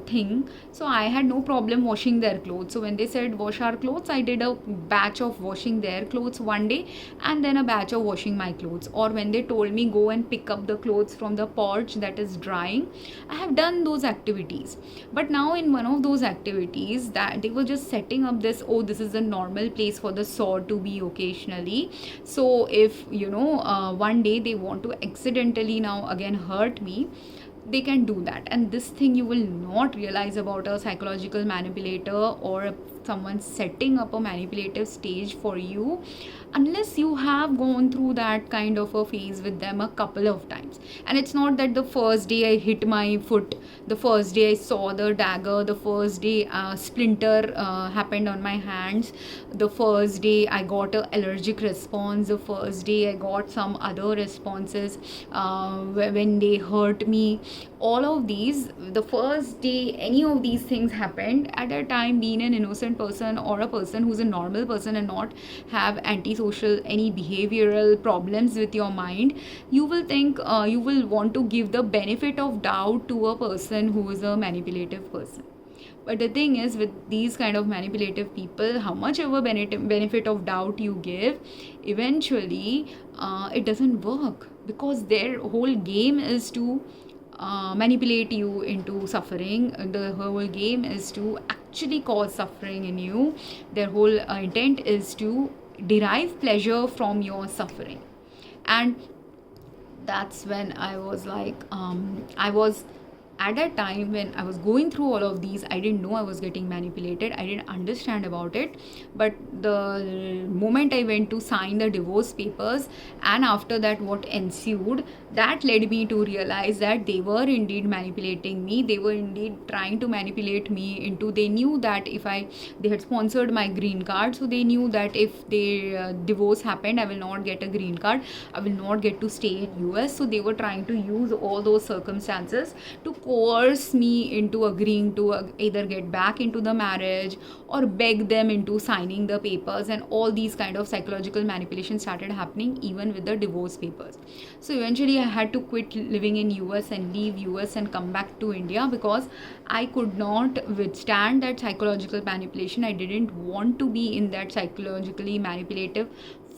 thing, so I had no problem washing their clothes. So when they said wash our clothes, I did a batch of washing their clothes one day and then a batch of washing my clothes. Or when they told me go and pick up the clothes from the porch that is drying, I have done those activities. But now in one of those activities, that they were just setting up this, oh, this is a normal place for the saw to be occasionally. So if one day they want to accidentally now again hurt me, they can do that. And this thing you will not realize about a psychological manipulator or someone setting up a manipulative stage for you unless you have gone through that kind of a phase with them a couple of times. And it's not that the first day I hit my foot, the first day I saw the dagger, the first day splinter happened on my hands, the first day I got an allergic response, the first day I got some other responses when they hurt me. All of these, the first day any of these things happened, at a time being an innocent person or a person who's a normal person and not have antisocial any behavioral problems with your mind, you will think you will want to give the benefit of doubt to a person who is a manipulative person. But the thing is, with these kind of manipulative people, how much ever benefit of doubt you give, eventually it doesn't work, because their whole game is to manipulate you into suffering. The whole game is to actually cause suffering in you. Their whole intent is to derive pleasure from your suffering. And that's when I was like, I was at that time when I was going through all of these, I didn't know I was getting manipulated. I didn't understand about it. But the moment I went to sign the divorce papers, and after that what ensued, that led me to realize that they were indeed manipulating me. They were indeed trying to manipulate me into, they knew that if they had sponsored my green card, so they knew that if the divorce happened, I will not get a green card, I will not get to stay in US. So they were trying to use all those circumstances to coerce me into agreeing to either get back into the marriage or beg them into signing the papers. And all these kind of psychological manipulation started happening even with the divorce papers. So eventually I had to quit living in US and leave US and come back to India, because I could not withstand that psychological manipulation. I didn't want to be in that psychologically manipulative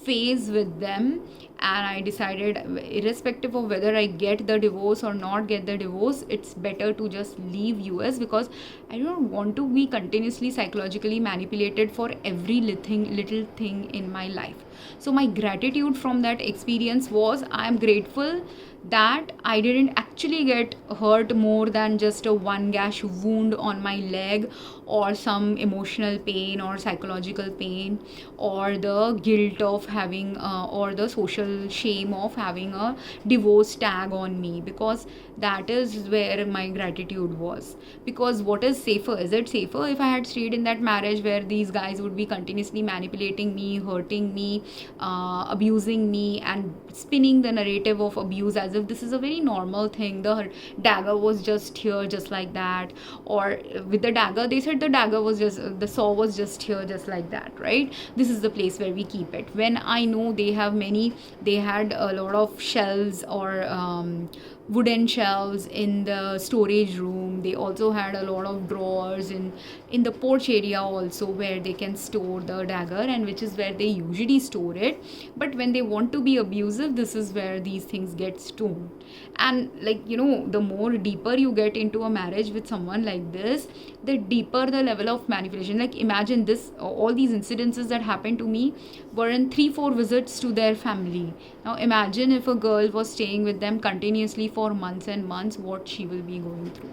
phase with them. And I decided, irrespective of whether I get the divorce or not get the divorce, it's better to just leave US, because I don't want to be continuously psychologically manipulated for every little thing in my life. So my gratitude from that experience was, I am grateful that I didn't actually get hurt more than just a one gash wound on my leg, or some emotional pain or psychological pain, or the guilt of having or the social shame of having a divorce tag on me, because that is where my gratitude was. Because what is safer? Is it safer if I had stayed in that marriage where these guys would be continuously manipulating me, hurting me, abusing me, and spinning the narrative of abuse as if this is a very normal thing, the dagger was just here just like that, or with the dagger they said the dagger was just, the saw was just here just like that, right? This is the place where we keep it. When I know they had a lot of shelves or wooden shelves in the storage room. They also had a lot of drawers in the porch area also, where they can store the dagger, and which is where they usually store it. But when they want to be abusive, this is where these things get stored. And the more deeper you get into a marriage with someone like this, the deeper the level of manipulation. Like, imagine this, all these incidences that happened to me were in 3-4 visits to their family. Now imagine if a girl was staying with them continuously for months and months, what she will be going through.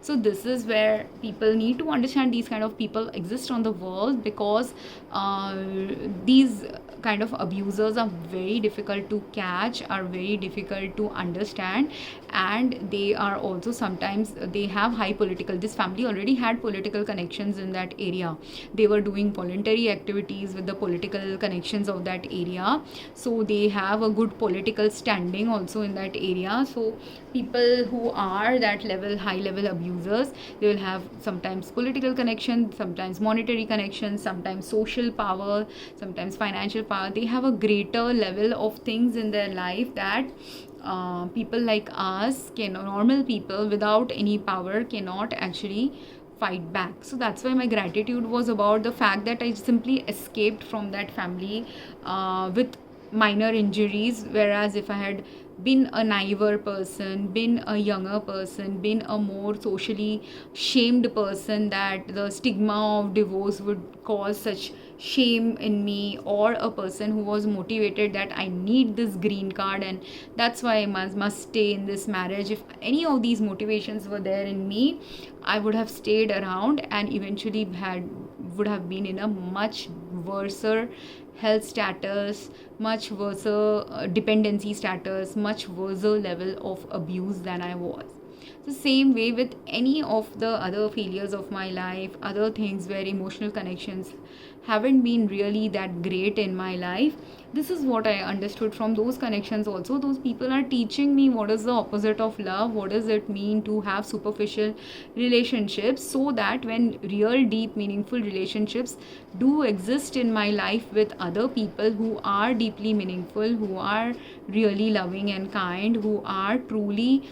So this is where people need to understand these kind of people exist on the world, because these kind of abusers are very difficult to catch, are very difficult to understand, and they are also sometimes they have high political, this family already had political connections in that area. They were doing voluntary activities with the political connections of that area, so they have a good political standing also in that area. So people who are that level, high level abusers, they will have sometimes political connections, sometimes monetary connections, sometimes social power, sometimes financial power. They have a greater level of things in their life that people like us, normal people without any power, cannot actually fight back. So that's why my gratitude was about the fact that I simply escaped from that family with minor injuries, whereas if I had been a naiver person, been a younger person, been a more socially shamed person, that the stigma of divorce would cause such shame in me, or a person who was motivated that I need this green card and that's why I must stay in this marriage. If any of these motivations were there in me, I would have stayed around and eventually would have been in a much worse health status, much worse dependency status, much worse level of abuse than I was. The same way with any of the other failures of my life, other things where emotional connections haven't been really that great in my life, this is what I understood from those connections also. Those people are teaching me what is the opposite of love, what does it mean to have superficial relationships, so that when real deep meaningful relationships do exist in my life with other people who are deeply meaningful, who are really loving and kind, who are truly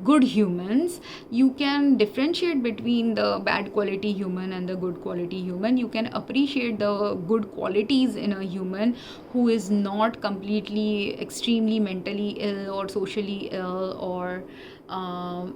good humans, you can differentiate between the bad quality human and the good quality human. You can appreciate the good qualities in a human who is not completely extremely mentally ill or socially ill or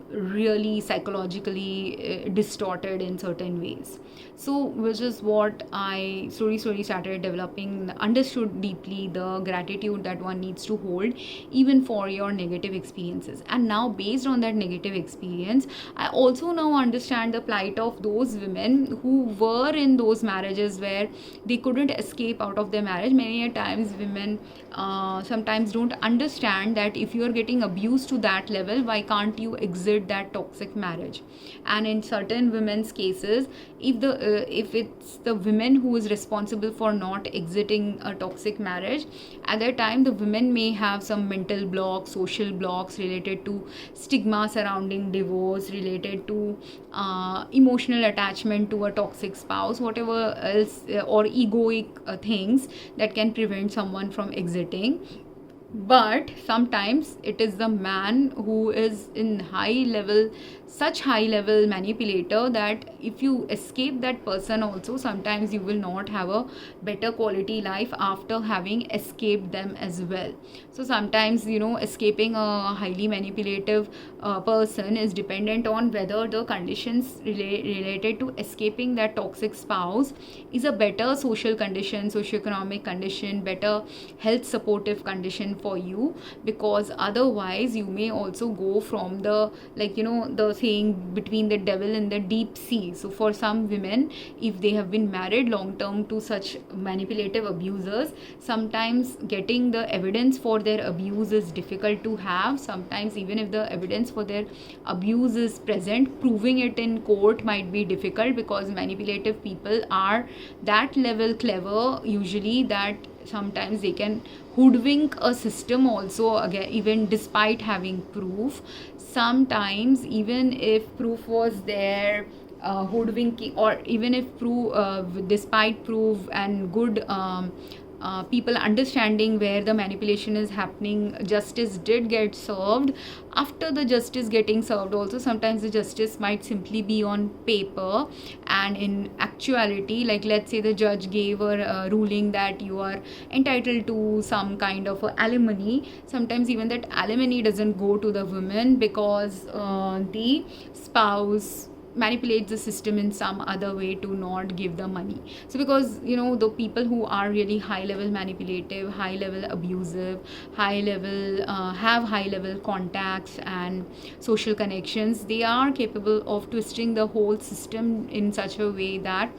really psychologically distorted in certain ways. So which is what I slowly started developing, understood deeply the gratitude that one needs to hold even for your negative experiences. And now based on that negative experience, I also now understand the plight of those women who were in those marriages where they couldn't escape out of their marriage. Many a times women sometimes don't understand that if you are getting abused to that level, why can't you exit that toxic marriage? And in certain women's cases, if it's the women who is responsible for not exiting a toxic marriage, at that time the women may have some mental blocks, social blocks related to stigma surrounding divorce, related to emotional attachment to a toxic spouse, whatever else, or egoic things that can prevent someone from exiting. But sometimes it is the man who is in such high level manipulator, that if you escape that person also, sometimes you will not have a better quality life after having escaped them as well. So sometimes, escaping a highly manipulative person is dependent on whether the conditions related to escaping that toxic spouse is a better social condition, socioeconomic condition, better health supportive condition for you. Because otherwise you may also go from the the saying between the devil and the deep sea. So for some women, if they have been married long term to such manipulative abusers, sometimes getting the evidence for their abuse is difficult to have. Sometimes even if the evidence for their abuse is present, proving it in court might be difficult, because manipulative people are that level clever usually that sometimes they can hoodwink a system also, again, even despite having proof. Sometimes even if proof was there, hoodwinking, or even if despite proof and good people understanding where the manipulation is happening, justice did get served. After the justice getting served also, sometimes the justice might simply be on paper, and in actuality, like let's say the judge gave a ruling that you are entitled to some kind of alimony. Sometimes even that alimony doesn't go to the woman, because the spouse manipulates the system in some other way to not give the money. So because the people who are really high level manipulative, high level abusive, high level have high level contacts and social connections, they are capable of twisting the whole system in such a way that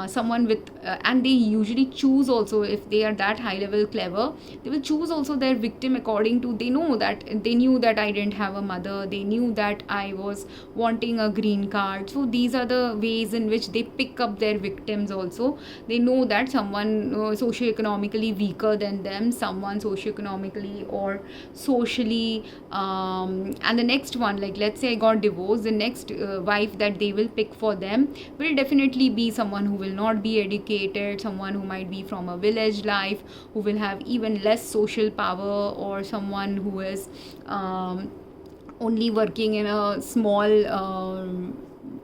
someone with and they usually choose also, if they are that high level clever, they will choose also their victim according to, they know that they knew that I didn't have a mother, they knew that I was wanting a green card. So these are the ways in which they pick up their victims also. They know that someone socioeconomically weaker than them, someone socioeconomically or socially, and the next one, like let's say I got divorced, the next wife that they will pick for them will definitely be someone who will not be educated, someone who might be from a village life, who will have even less social power, or someone who is only working in a small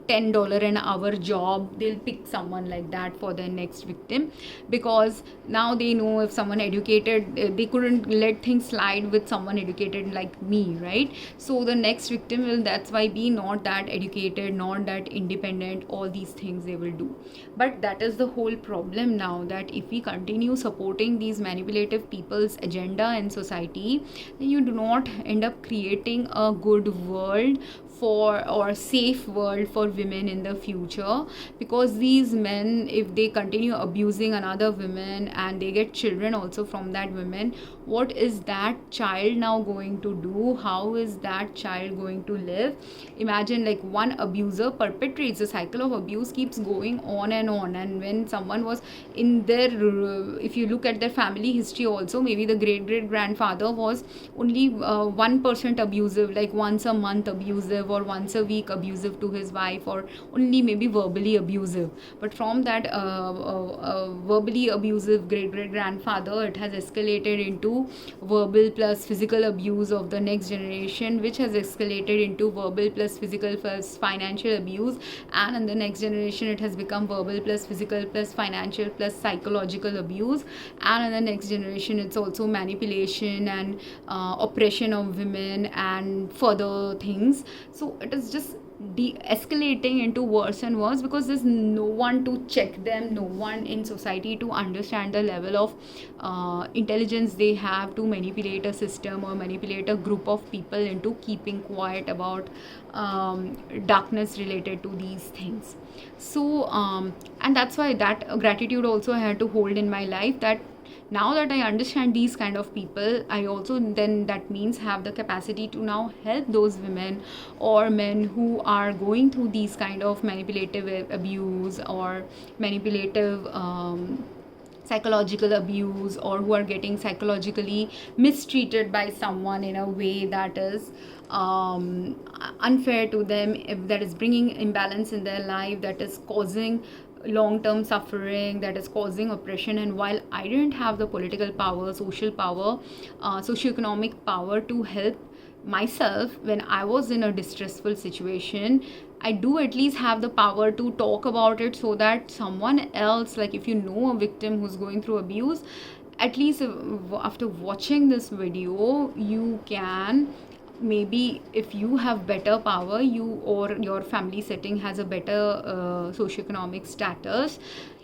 $10 an hour job. They'll pick someone like that for their next victim, because now they know if someone educated, they couldn't let things slide with someone educated like me, right? So the next victim will, that's why, be not that educated, not that independent, all these things they will do. But that is the whole problem now, that if we continue supporting these manipulative people's agenda in society, then you do not end up creating a good world for, or safe world for women in the future. Because these men, if they continue abusing another woman and they get children also from that woman, what is that child now going to do? How is that child going to live? Imagine, like, one abuser perpetrates, the cycle of abuse keeps going on, and when someone was in their, if you look at their family history also, maybe the great great grandfather was only 1% abusive, like once a month abusive, or once a week abusive to his wife, or only maybe verbally abusive. But from that verbally abusive great great grandfather, it has escalated into verbal plus physical abuse of the next generation, which has escalated into verbal plus physical plus financial abuse, and in the next generation it has become verbal plus physical plus financial plus psychological abuse, and in the next generation it's also manipulation and oppression of women and further things. So it is just de-escalating into worse and worse, because there's no one to check them, no one in society to understand the level of intelligence they have to manipulate a system or manipulate a group of people into keeping quiet about darkness related to these things. So and that's why that gratitude also I had to hold in my life, that now that I understand these kind of people, I also then, that means, have the capacity to now help those women or men who are going through these kind of manipulative abuse or manipulative psychological abuse, or who are getting psychologically mistreated by someone in a way that is unfair to them, if that is bringing imbalance in their life, that is causing long-term suffering, that is causing oppression. And while I didn't have the political power, social power, socioeconomic power to help myself when I was in a distressful situation, I do at least have the power to talk about it, so that someone else, like if you know a victim who's going through abuse, at least after watching this video, you can, maybe if you have better power, you or your family setting has a better socioeconomic status,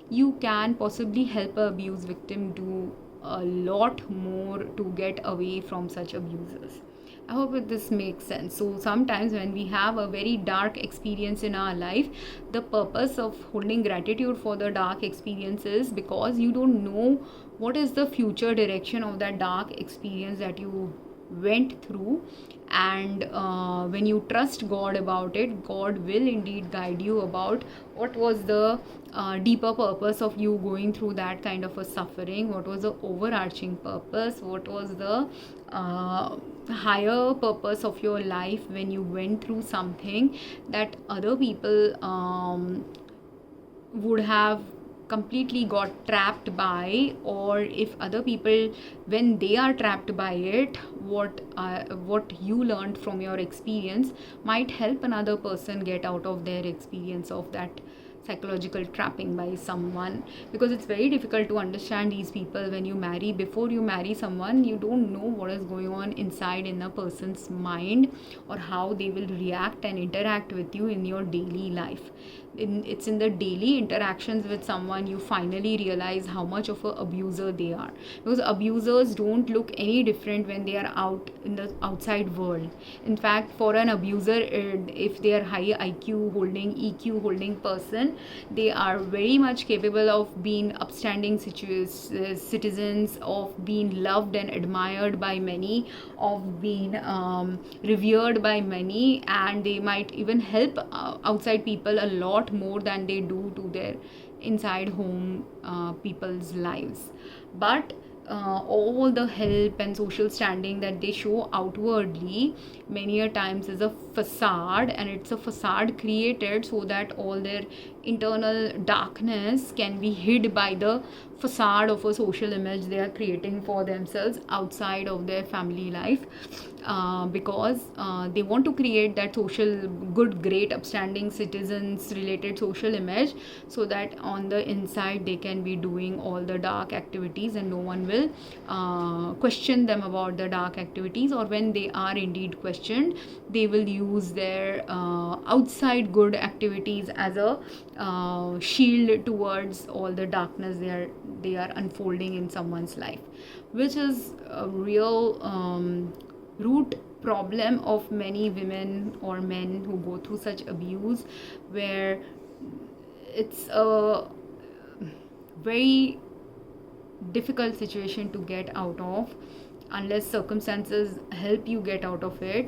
you can possibly help a abuse victim do a lot more to get away from such abusers. I hope this makes sense. So sometimes when we have a very dark experience in our life, the purpose of holding gratitude for the dark experience is because you don't know what is the future direction of that dark experience that you went through. And when you trust God about it, God will indeed guide you about what was the deeper purpose of you going through that kind of a suffering, what was the overarching purpose, what was the higher purpose of your life when you went through something that other people would have completely got trapped by, or if other people, when they are trapped by it, what you learned from your experience might help another person get out of their experience of that psychological trapping by someone. Because it's very difficult to understand these people when you marry. Before you marry someone, you don't know what is going on inside in a person's mind, or how they will react and interact with you in your daily life. It's in the daily interactions with someone you finally realize how much of an abuser they are, because abusers don't look any different when they are out in the outside world. In fact, for an abuser, if they are high IQ holding, EQ holding person, person. They are very much capable of being upstanding citizens, of being loved and admired by many, of being revered by many, and they might even help outside people a lot more than they do to their inside home people's lives. But all the help and social standing that they show outwardly many a times is a facade, and it's a facade created so that all their internal darkness can be hid by the facade of a social image they are creating for themselves outside of their family life, because they want to create that social good, great, upstanding citizens related social image, so that on the inside they can be doing all the dark activities and no one will question them about the dark activities, or when they are indeed questioned, they will use their outside good activities as a shield towards all the darkness they are unfolding in someone's life, which is a real root problem of many women or men who go through such abuse, where it's a very difficult situation to get out of unless circumstances help you get out of it.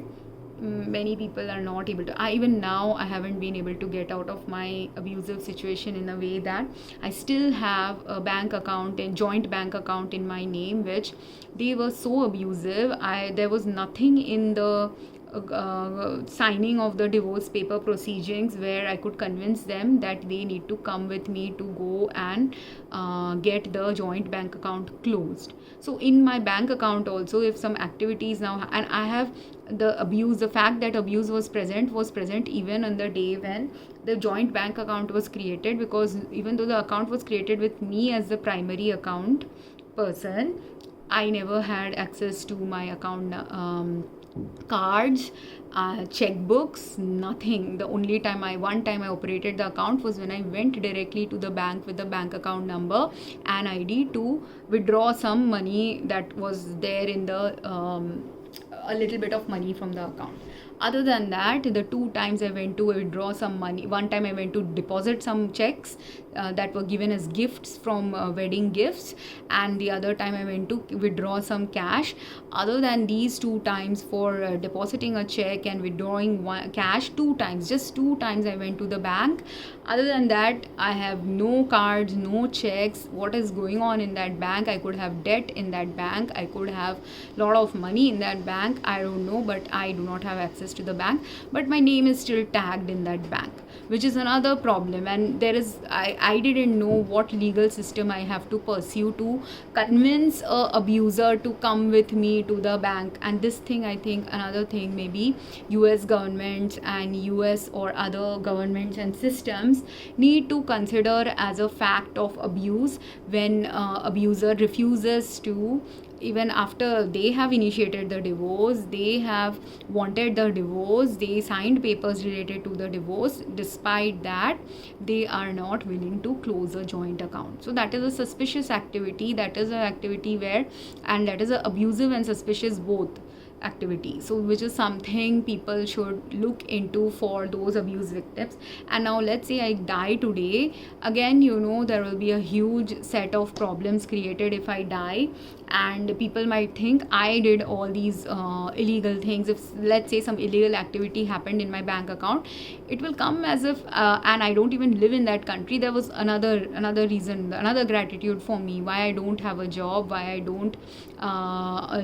Many people are not able to. Even now I haven't been able to get out of my abusive situation in a way that I still have a bank account and joint bank account in my name, which they were so abusive. There was nothing in the signing of the divorce paper proceedings where I could convince them that they need to come with me to go and get the joint bank account closed. So in my bank account also, if some activities now, and I have the fact that abuse was present even on the day when the joint bank account was created, because even though the account was created with me as the primary account person, I never had access to my account cards, checkbooks, nothing. The only one time I operated the account was when I went directly to the bank with the bank account number and ID to withdraw some money that was there in the a little bit of money from the account. Other than that, the 2 times I went to withdraw some money, one time I went to deposit some checks that were given as gifts from wedding gifts, and the other time I went to withdraw some cash. Other than these 2 times for depositing a check and withdrawing cash, 2 times, just 2 times I went to the bank. Other than that, I have no cards, no checks. What is going on in that bank? I could have debt in that bank, I could have lot of money in that bank, I don't know, but I do not have access to the bank. But my name is still tagged in that bank, which is another problem. And I didn't know what legal system I have to pursue to convince a abuser to come with me to the bank. And this thing, I think another thing, maybe US governments and US or other governments and systems need to consider as a fact of abuse when abuser refuses to, even after they have initiated the divorce, they have wanted the divorce, they signed papers related to the divorce, despite that they are not willing to close a joint account. So that is a suspicious activity, that is an activity where, and that is a abusive and suspicious both activity, so which is something people should look into for those abuse victims. And now let's say I die today, again, there will be a huge set of problems created if I die, and people might think I did all these illegal things. If let's say some illegal activity happened in my bank account, it will come as if and I don't even live in that country. There was another reason, another gratitude for me why I don't have a job, why I don't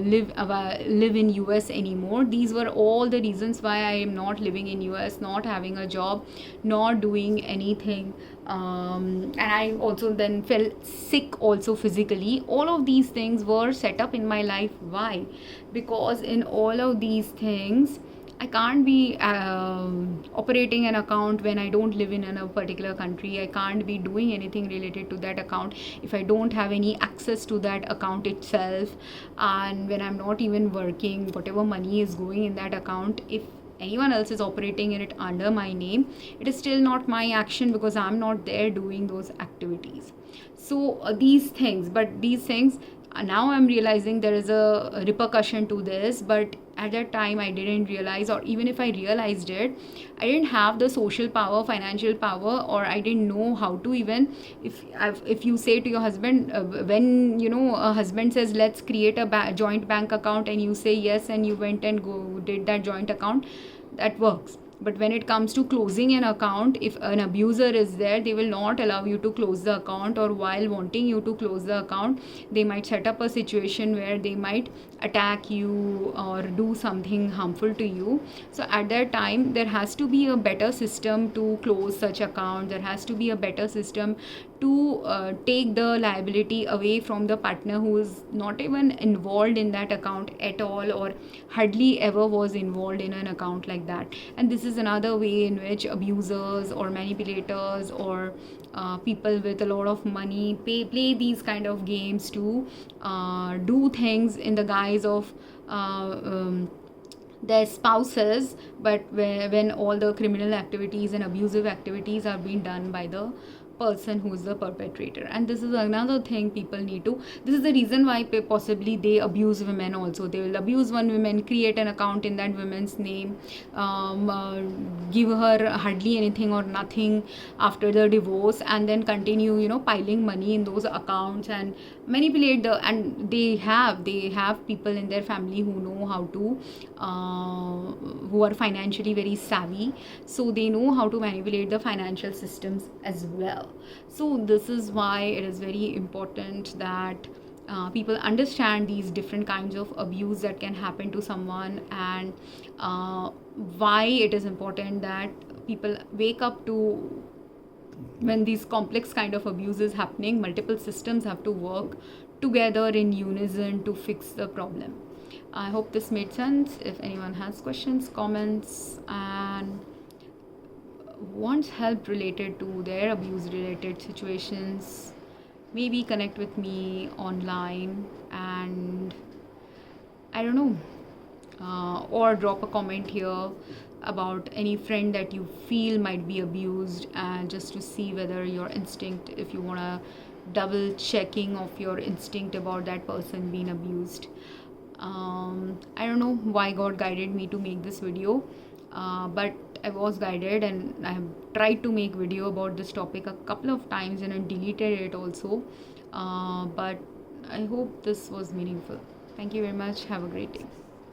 live in US anymore. These were all the reasons why I am not living in US, not having a job, not doing anything, and I also then felt sick also physically. All of these things were set up in my life. Why? Because in all of these things I can't be operating an account when I don't live in a particular country. I can't be doing anything related to that account if I don't have any access to that account itself. And when I'm not even working, whatever money is going in that account, if anyone else is operating in it under my name, it is still not my action because I'm not there doing those activities. So these things Now I'm realizing there is a repercussion to this, but at that time I didn't realize, or even if I realized it, I didn't have the social power, financial power, or I didn't know how to even, if you say to your husband, when a husband says let's create a joint bank account, and you say yes, and you went and did that joint account, that works. But when it comes to closing an account, if an abuser is there, they will not allow you to close the account, or while wanting you to close the account, they might set up a situation where they might attack you or do something harmful to you. So at that time, there has to be a better system to close such account. There has to be a better system to take the liability away from the partner who is not even involved in that account at all, or hardly ever was involved in an account like that. And this is another way in which abusers or manipulators or people with a lot of money play these kind of games to do things in the guise of their spouses, but when all the criminal activities and abusive activities are being done by the person who is the perpetrator. And this is another thing people need to, this is the reason why possibly they abuse women also. They will abuse one woman, create an account in that woman's name, give her hardly anything or nothing after the divorce, and then continue piling money in those accounts and manipulate and they have people in their family who know how to who are financially very savvy, so they know how to manipulate the financial systems as well. So this is why it is very important that people understand these different kinds of abuse that can happen to someone, and why it is important that people wake up to when these complex kind of abuse is happening. Multiple systems have to work together in unison to fix the problem. I hope this made sense. If anyone has questions, comments, and wants help related to their abuse related situations, maybe connect with me online, and I don't know, or drop a comment here about any friend that you feel might be abused, and just to see whether your instinct, if you want to double checking of your instinct about that person being abused. I don't know why God guided me to make this video, but I was guided, and I have tried to make video about this topic a couple of times and I deleted it also, but I hope this was meaningful. Thank you very much. Have a great day.